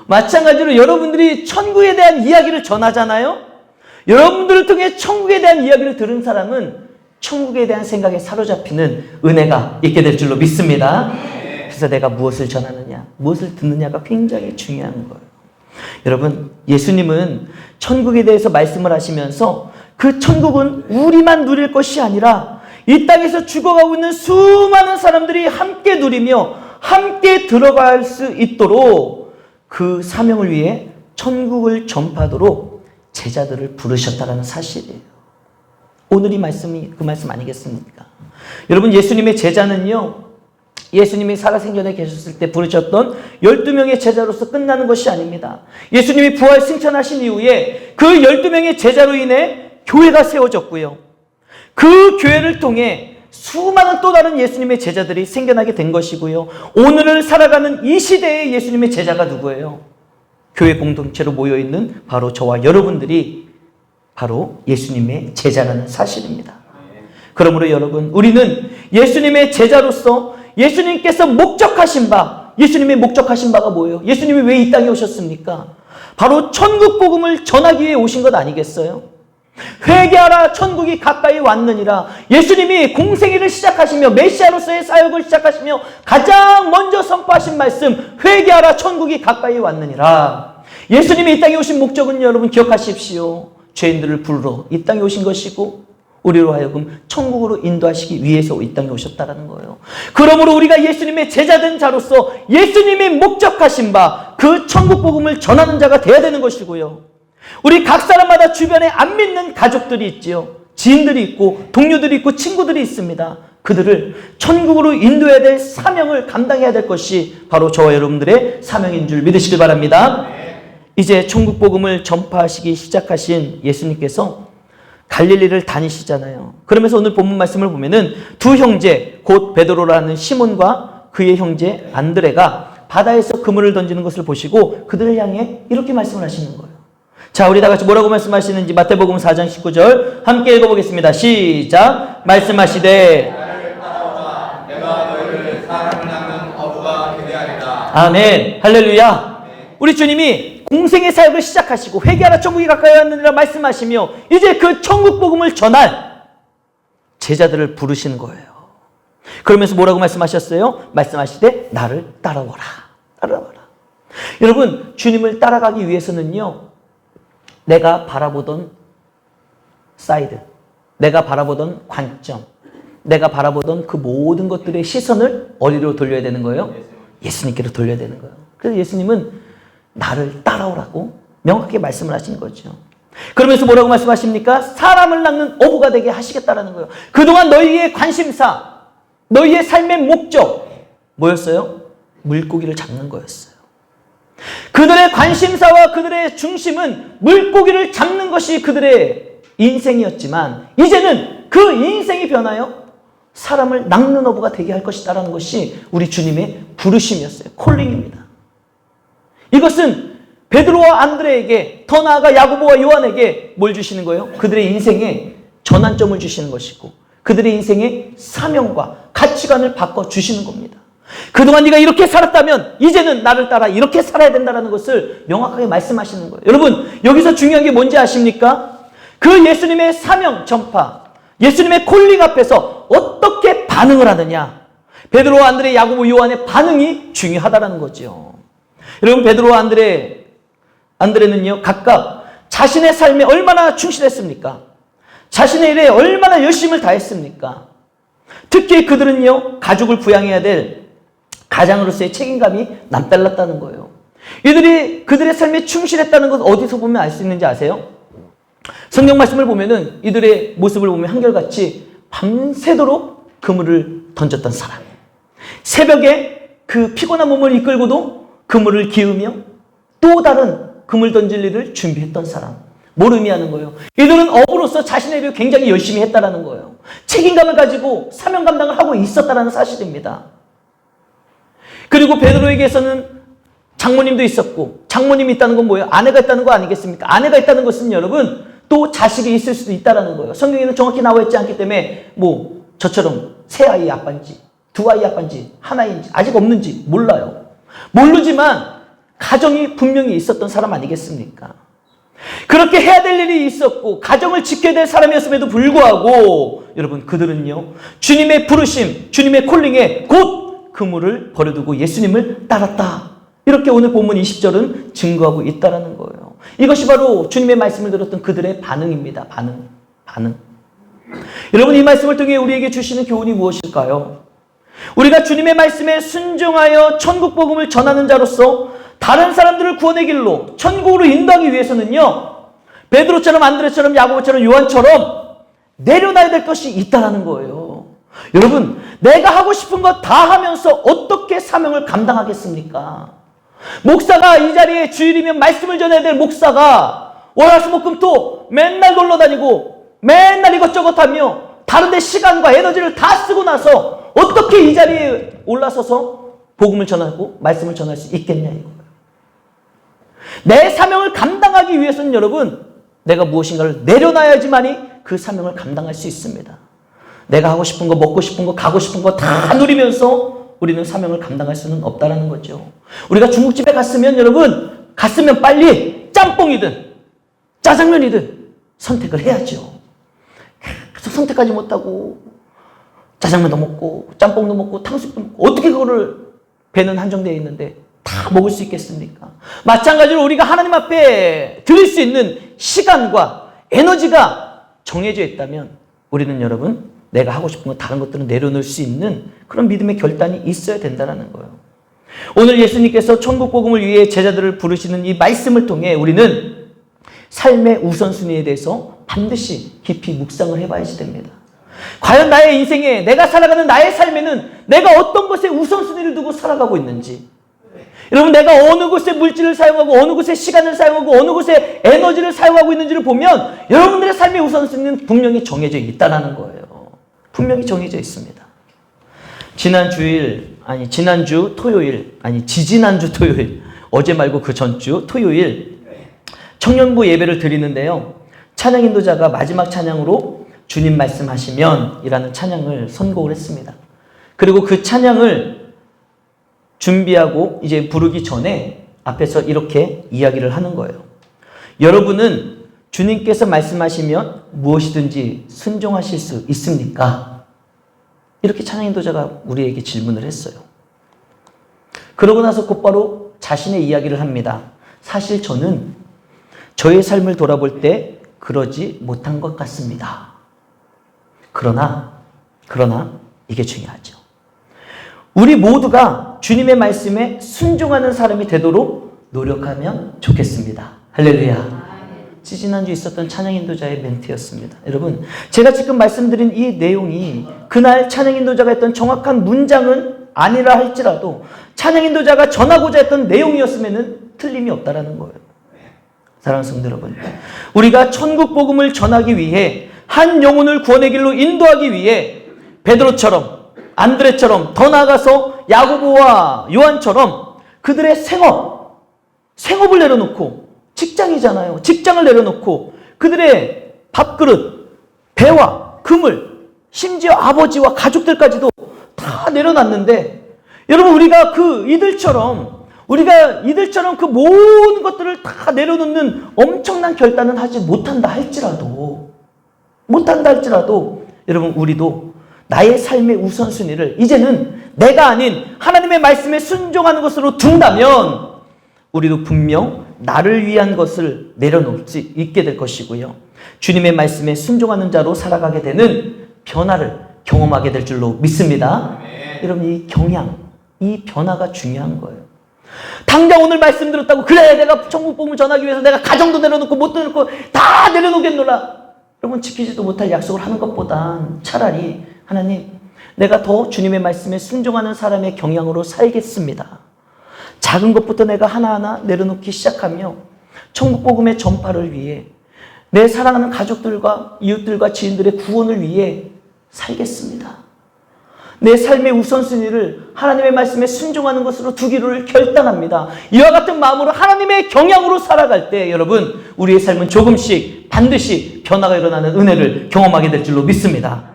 마찬가지로 여러분들이 천국에 대한 이야기를 전하잖아요. 여러분들을 통해 천국에 대한 이야기를 들은 사람은 천국에 대한 생각에 사로잡히는 은혜가 있게 될 줄로 믿습니다. 그래서 내가 무엇을 전하느냐, 무엇을 듣느냐가 굉장히 중요한 거예요. 여러분, 예수님은 천국에 대해서 말씀을 하시면서 그 천국은 우리만 누릴 것이 아니라 이 땅에서 죽어가고 있는 수많은 사람들이 함께 누리며 함께 들어갈 수 있도록 그 사명을 위해 천국을 전파하도록 제자들을 부르셨다는 사실이에요. 오늘 이 말씀이 그 말씀 아니겠습니까? 여러분, 예수님의 제자는요, 예수님이 살아생전에 계셨을 때 부르셨던 12명의 제자로서 끝나는 것이 아닙니다. 예수님이 부활 승천하신 이후에 그 12명의 제자로 인해 교회가 세워졌고요. 그 교회를 통해 수많은 또 다른 예수님의 제자들이 생겨나게 된 것이고요. 오늘을 살아가는 이 시대의 예수님의 제자가 누구예요? 교회 공동체로 모여있는 바로 저와 여러분들이 바로 예수님의 제자라는 사실입니다. 그러므로 여러분, 우리는 예수님의 제자로서 예수님께서 목적하신 바, 예수님의 목적하신 바가 뭐예요? 예수님이 왜 이 땅에 오셨습니까? 바로 천국 복음을 전하기 위해 오신 것 아니겠어요? 회개하라, 천국이 가까이 왔느니라. 예수님이 공생애를 시작하시며 메시아로서의 사역을 시작하시며 가장 먼저 선포하신 말씀, 회개하라, 천국이 가까이 왔느니라. 예수님이 이 땅에 오신 목적은 여러분 기억하십시오. 죄인들을 부르러 이 땅에 오신 것이고 우리로 하여금 천국으로 인도하시기 위해서 이 땅에 오셨다는 거예요. 그러므로 우리가 예수님의 제자된 자로서 예수님이 목적하신 바 그 천국 복음을 전하는 자가 되어야 되는 것이고요. 우리 각 사람마다 주변에 안 믿는 가족들이 있지요. 지인들이 있고 동료들이 있고 친구들이 있습니다. 그들을 천국으로 인도해야 될 사명을 감당해야 될 것이 바로 저와 여러분들의 사명인 줄 믿으시길 바랍니다. 이제 천국 복음을 전파하시기 시작하신 예수님께서 갈릴리를 다니시잖아요. 그러면서 오늘 본문 말씀을 보면은 두 형제, 곧 베드로라는 시몬과 그의 형제 안드레가 바다에서 그물을 던지는 것을 보시고 그들을 향해 이렇게 말씀을 하시는 거예요. 자, 우리 다 같이 뭐라고 말씀하시는지 마태복음 4장 19절 함께 읽어보겠습니다. 시작. 말씀하시되 나를 따라오라. 내가 너희를 사람을 낚는 어부가 되게 하리라. 아멘. 할렐루야. 우리 주님이 공생의 사역을 시작하시고 회개하라, 천국이 가까이 왔느니라 말씀하시며 이제 그 천국 복음을 전할 제자들을 부르시는 거예요. 그러면서 뭐라고 말씀하셨어요? 말씀하시되 나를 따라오라. 따라오라. 여러분, 주님을 따라가기 위해서는요, 내가 바라보던 사이드, 내가 바라보던 관점, 내가 바라보던 그 모든 것들의 시선을 어디로 돌려야 되는 거예요? 예수님께로 돌려야 되는 거예요. 그래서 예수님은 나를 따라오라고 명확하게 말씀을 하신 거죠. 그러면서 뭐라고 말씀하십니까? 사람을 낚는 어부가 되게 하시겠다라는 거예요. 그동안 너희의 관심사, 너희의 삶의 목적 뭐였어요? 물고기를 잡는 거였어요. 그들의 관심사와 그들의 중심은 물고기를 잡는 것이 그들의 인생이었지만 이제는 그 인생이 변하여 사람을 낚는 어부가 되게 할 것이다라는 것이 우리 주님의 부르심이었어요. 콜링입니다. 이것은 베드로와 안드레에게, 더 나아가 야고보와 요한에게 뭘 주시는 거예요? 그들의 인생에 전환점을 주시는 것이고 그들의 인생의 사명과 가치관을 바꿔주시는 겁니다. 그동안 네가 이렇게 살았다면 이제는 나를 따라 이렇게 살아야 된다는 것을 명확하게 말씀하시는 거예요. 여러분, 여기서 중요한 게 뭔지 아십니까? 그 예수님의 사명 전파, 예수님의 콜링 앞에서 어떻게 반응을 하느냐, 베드로와 안드레, 야고보, 요한의 반응이 중요하다는 거죠. 여러분, 베드로와 안드레는요, 각각 자신의 삶에 얼마나 충실했습니까? 자신의 일에 얼마나 열심을 다했습니까? 특히 그들은요, 가족을 부양해야 될 가장으로서의 책임감이 남달랐다는 거예요. 이들이 그들의 삶에 충실했다는 것 어디서 보면 알 수 있는지 아세요? 성경 말씀을 보면은 이들의 모습을 보면 한결같이 밤새도록 그물을 던졌던 사람, 새벽에 그 피곤한 몸을 이끌고도 그물을 기으며 또 다른 그물 던질 일을 준비했던 사람, 뭘 의미하는 거예요? 이들은 어부로서 자신의 일을 굉장히 열심히 했다라는 거예요. 책임감을 가지고 사명 감당을 하고 있었다라는 사실입니다. 그리고 베드로에게서는 장모님도 있었고, 장모님이 있다는 건 뭐예요? 아내가 있다는 거 아니겠습니까? 아내가 있다는 것은 여러분 또 자식이 있을 수도 있다는 거예요. 성경에는 정확히 나와 있지 않기 때문에 뭐 저처럼 세 아이의 아빠인지 두 아이의 아빠인지 하나인지 아직 없는지 몰라요. 모르지만 가정이 분명히 있었던 사람 아니겠습니까? 그렇게 해야 될 일이 있었고 가정을 지켜야 될 사람이었음에도 불구하고 여러분 그들은요 주님의 부르심, 주님의 콜링에 곧 그물을 버려두고 예수님을 따랐다. 이렇게 오늘 본문 20절은 증거하고 있다는 거예요. 이것이 바로 주님의 말씀을 들었던 그들의 반응입니다. 반응. 여러분 이 말씀을 통해 우리에게 주시는 교훈이 무엇일까요? 우리가 주님의 말씀에 순종하여 천국 복음을 전하는 자로서 다른 사람들을 구원의 길로 천국으로 인도하기 위해서는요 베드로처럼 안드레처럼 야고보처럼 요한처럼 내려놔야 될 것이 있다는 거예요. 여러분 내가 하고 싶은 거 다 하면서 어떻게 사명을 감당하겠습니까? 목사가 이 자리에 주일이면 말씀을 전해야 될 목사가 월화수목금토 맨날 놀러 다니고 맨날 이것저것 하며 다른 데 시간과 에너지를 다 쓰고 나서 어떻게 이 자리에 올라서서 복음을 전하고 말씀을 전할 수 있겠냐 이거예요. 내 사명을 감당하기 위해서는 여러분 내가 무엇인가를 내려놔야지만이 그 사명을 감당할 수 있습니다. 내가 하고 싶은 거, 먹고 싶은 거, 가고 싶은 거 다 누리면서 우리는 사명을 감당할 수는 없다는 거죠. 우리가 중국집에 갔으면 빨리 짬뽕이든 짜장면이든 선택을 해야죠. 계속 선택하지 못하고 짜장면도 먹고 짬뽕도 먹고 탕수육도 먹고 어떻게 그거를 배는 한정되어 있는데 다 먹을 수 있겠습니까? 마찬가지로 우리가 하나님 앞에 드릴 수 있는 시간과 에너지가 정해져 있다면 우리는 여러분 내가 하고 싶은 거 다른 것들은 내려놓을 수 있는 그런 믿음의 결단이 있어야 된다는 거예요. 오늘 예수님께서 천국 복음을 위해 제자들을 부르시는 이 말씀을 통해 우리는 삶의 우선순위에 대해서 반드시 깊이 묵상을 해봐야지 됩니다. 과연 나의 인생에 내가 살아가는 나의 삶에는 내가 어떤 것에 우선순위를 두고 살아가고 있는지, 여러분 내가 어느 곳에 물질을 사용하고 어느 곳에 시간을 사용하고 어느 곳에 에너지를 사용하고 있는지를 보면 여러분들의 삶의 우선순위는 분명히 정해져 있다는 거예요. 분명히 정해져 있습니다. 지난주 토요일, 어제 말고 그 전주 토요일 청년부 예배를 드리는데요. 찬양 인도자가 마지막 찬양으로 주님 말씀하시면 이라는 찬양을 선곡을 했습니다. 그리고 그 찬양을 준비하고 이제 부르기 전에 앞에서 이렇게 이야기를 하는 거예요. 여러분은 주님께서 말씀하시면 무엇이든지 순종하실 수 있습니까? 이렇게 찬양 인도자가 우리에게 질문을 했어요. 그러고 나서 곧바로 자신의 이야기를 합니다. 사실 저는 저의 삶을 돌아볼 때 그러지 못한 것 같습니다. 그러나 이게 중요하죠. 우리 모두가 주님의 말씀에 순종하는 사람이 되도록 노력하면 좋겠습니다. 할렐루야. 지난주 있었던 찬양 인도자의 멘트였습니다. 여러분, 제가 지금 말씀드린 이 내용이 그날 찬양 인도자가 했던 정확한 문장은 아니라 할지라도 찬양 인도자가 전하고자 했던 내용이었으면 틀림이 없다라는 거예요. 사랑하는 성도 여러분, 우리가 천국 복음을 전하기 위해 한 영혼을 구원의 길로 인도하기 위해 베드로처럼 안드레처럼 더 나아가서 야고보와 요한처럼 그들의 생업을 내려놓고 직장이잖아요. 직장을 내려놓고 그들의 밥그릇, 배와 그물, 심지어 아버지와 가족들까지도 다 내려놨는데 여러분 우리가 이들처럼 그 모든 것들을 다 내려놓는 엄청난 결단은 하지 못한다 할지라도 여러분 우리도 나의 삶의 우선순위를 이제는 내가 아닌 하나님의 말씀에 순종하는 것으로 둔다면 우리도 분명 나를 위한 것을 내려놓을 수 있게 될 것이고요. 주님의 말씀에 순종하는 자로 살아가게 되는 변화를 경험하게 될 줄로 믿습니다. 여러분 이 변화가 중요한 거예요. 당장 오늘 말씀 들었다고 그래 내가 천국 복음을 전하기 위해서 내가 가정도 내려놓고 못 내려놓고 다 내려놓겠노라. 여러분 지키지도 못할 약속을 하는 것보단 차라리 하나님 내가 더 주님의 말씀에 순종하는 사람의 경향으로 살겠습니다. 작은 것부터 내가 하나하나 내려놓기 시작하며 천국 복음의 전파를 위해 내 사랑하는 가족들과 이웃들과 지인들의 구원을 위해 살겠습니다. 내 삶의 우선순위를 하나님의 말씀에 순종하는 것으로 두기를 결단합니다. 이와 같은 마음으로 하나님의 경향으로 살아갈 때 여러분 우리의 삶은 조금씩 반드시 변화가 일어나는 은혜를 경험하게 될 줄로 믿습니다.